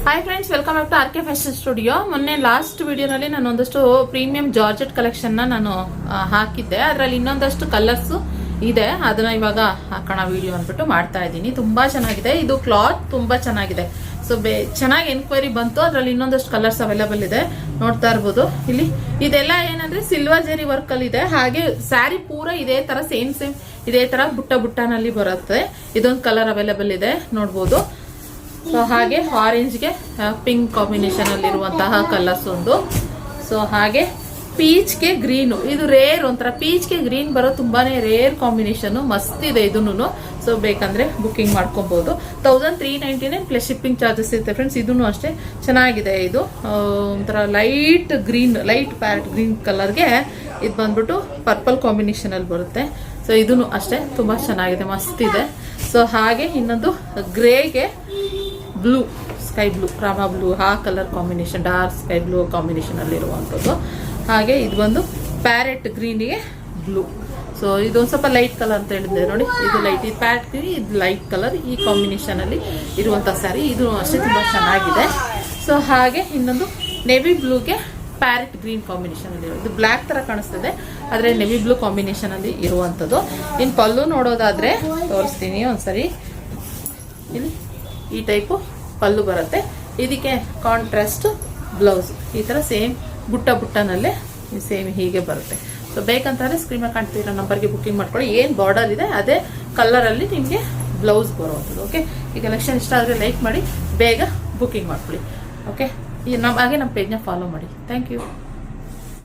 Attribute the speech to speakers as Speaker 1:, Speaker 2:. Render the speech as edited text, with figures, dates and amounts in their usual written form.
Speaker 1: Hi friends, welcome back to RK fashion studio. ಮೊನ್ನೆ last ವಿಡಿಯೋನಲ್ಲಿ ನಾನು ಒಂದಷ್ಟು ಪ್ರೀಮಿಯಂ ಜಾರ್ಜೆಟ್ ಕಲೆಕ್ಷನ್ ನಾನು ಹಾಕಿದ್ದೆ. ಅದರಲ್ಲಿ ಇನ್ನೊಂದಷ್ಟು ಕಲರ್ಸ್ ಇದೆ, ಅದನ್ನ ಇವಾಗ ಹಾಕೋಣ ವಿಡಿಯೋ ಅಂದ್ಬಿಟ್ಟು ಮಾಡ್ತಾ ಇದ್ದೀನಿ. ತುಂಬಾ ಚೆನ್ನಾಗಿದೆ, ಇದು ಕ್ಲಾತ್ ತುಂಬಾ ಚೆನ್ನಾಗಿದೆ. ಸೊ ಚೆನ್ನಾಗಿ ಎನ್ಕ್ವೈರಿ ಬಂತು. ಅದರಲ್ಲಿ ಇನ್ನೊಂದಷ್ಟು ಕಲರ್ಸ್ ಅವೈಲೇಬಲ್ ಇದೆ, ನೋಡ್ತಾ ಇರ್ಬೋದು. ಇಲ್ಲಿ ಇದೆಲ್ಲ ಏನಂದ್ರೆ ಸಿಲ್ವರ್ ಜೆರಿ ವರ್ಕ್ ಅಲ್ಲಿ ಇದೆ. ಹಾಗೆ ಸ್ಯಾರಿ ಪೂರ ಇದೇ ತರ ಸೇಮ್ ಇದೇ ತರ ಬುಟ್ಟ ಬುಟ್ಟನಲ್ಲಿ ಬರುತ್ತೆ. ಇದೊಂದು ಕಲರ್ ಅವೈಲೇಬಲ್ ಇದೆ, ನೋಡ್ಬೋದು. ಸೊ ಹಾಗೆ ಆರೆಂಜ್ಗೆ ಪಿಂಕ್ ಕಾಂಬಿನೇಷನ್ ಅಲ್ಲಿ ಇರುವಂತಹ ಕಲರ್ಸ್ ಒಂದು. ಸೊ ಹಾಗೆ ಪೀಚ್ಗೆ ಗ್ರೀನ್, ಇದು ರೇರ್, ಒಂಥರ ಪೀಚ್ಗೆ ಗ್ರೀನ್ ಬರೋ ತುಂಬಾನೇ ರೇರ್ ಕಾಂಬಿನೇಷನ್. ಮಸ್ತ್ ಇದೆ ಇದನ್ನು. ಸೊ ಬೇಕಂದ್ರೆ ಬುಕಿಂಗ್ ಮಾಡ್ಕೊಬಹುದು. 1399 ಪ್ಲಸ್ ಶಿಪ್ಪಿಂಗ್ ಚಾರ್ಜಸ್ ಇರುತ್ತೆ ಫ್ರೆಂಡ್ಸ್. ಇದನ್ನು ಅಷ್ಟೇ ಚೆನ್ನಾಗಿದೆ. ಇದು ಒಂಥರ light green, light parrot green ಕಲರ್ಗೆ ಇದು ಬಂದ್ಬಿಟ್ಟು ಪರ್ಪಲ್ ಕಾಂಬಿನೇಷನ್ ಅಲ್ಲಿ ಬರುತ್ತೆ. ಸೊ ಇದನ್ನು ಅಷ್ಟೇ ತುಂಬಾ ಚೆನ್ನಾಗಿದೆ, ಮಸ್ತ್ ಇದೆ. ಸೊ ಹಾಗೆ ಇನ್ನೊಂದು ಗ್ರೇಗೆ ಬ್ಲೂ, ಸ್ಕೈ ಬ್ಲೂ, ರಾಮಾ ಬ್ಲೂ, ಆ colour combination, dark sky blue combination ಅಲ್ಲಿ ಇರುವಂಥದ್ದು. ಹಾಗೆ ಇದು ಬಂದು ಪ್ಯಾರೆಟ್ ಗ್ರೀನಿಗೆ ಬ್ಲೂ. ಸೊ ಇದೊಂದು ಸ್ವಲ್ಪ ಲೈಟ್ ಕಲರ್ ಅಂತ ಹೇಳಿದ್ದೆ ನೋಡಿ. ಇದು ಲೈಟ್, ಇದು ಪ್ಯಾರೆಟ್ ಗ್ರೀನ್, ಇದು ಲೈಟ್ ಕಲರ್, ಈ ಕಾಂಬಿನೇಷನ್ ಅಲ್ಲಿ ಇರುವಂತ ಸ್ಯಾರಿ. ಇದು ಅಷ್ಟೇ ತುಂಬಾ ಚೆನ್ನಾಗಿದೆ. ಸೊ ಹಾಗೆ ಇನ್ನೊಂದು ನೇವಿ ಬ್ಲೂಗೆ ಪ್ಯಾರೆಟ್ ಗ್ರೀನ್ ಕಾಂಬಿನೇಷನ್ ಅಲ್ಲಿ ಇದು ಬ್ಲ್ಯಾಕ್ ತರ ಕಾಣಿಸ್ತದೆ, ಆದ್ರೆ ನೆವಿ ಬ್ಲೂ ಕಾಂಬಿನೇಷನ್ ಅಲ್ಲಿ ಇರುವಂತದ್ದು. ಇನ್ ಪಲ್ಲು ನೋಡೋದಾದ್ರೆ ತೋರಿಸ್ತೀನಿ ಒಂದ್ಸರಿ. ಇಲ್ಲಿ ಈ ಟೈಪು ಪಲ್ಲು ಬರುತ್ತೆ. ಇದಕ್ಕೆ ಕಾಂಟ್ರಾಸ್ಟ್ ಬ್ಲೌಸ್ ಈ ತರ ಸೇಮ್ ಬುಟ್ಟ ಬುಟ್ಟನಲ್ಲೇ ಸೇಮ್ ಹೀಗೆ ಬರುತ್ತೆ. ಸೊ ಬೇಕಂತಂದ್ರೆ ಸ್ಕ್ರೀನ್ ಮೇಲೆ ಕಾಣ್ತಿರೋ ನಂಬರ್ಗೆ ಬುಕಿಂಗ್ ಮಾಡ್ಕೊಳ್ಳಿ. ಏನ್ ಬಾರ್ಡರ್ ಇದೆ ಅದೇ ಕಲರ್ ಅಲ್ಲಿ ನಿಮ್ಗೆ ಬ್ಲೌಸ್ ಬರುವಂಥದ್ದು. ಓಕೆ, ಈ ಕಲೆಕ್ಷನ್ ಇಷ್ಟ ಆದ್ರೆ ಲೈಕ್ ಮಾಡಿ, ಬೇಗ ಬುಕಿಂಗ್ ಮಾಡ್ಕೊಳ್ಳಿ. ಓಕೆ, ಹಾಗೆ ನಮ್ಮ ಪೇಜ್ನ ಫಾಲೋ ಮಾಡಿ. Thank you.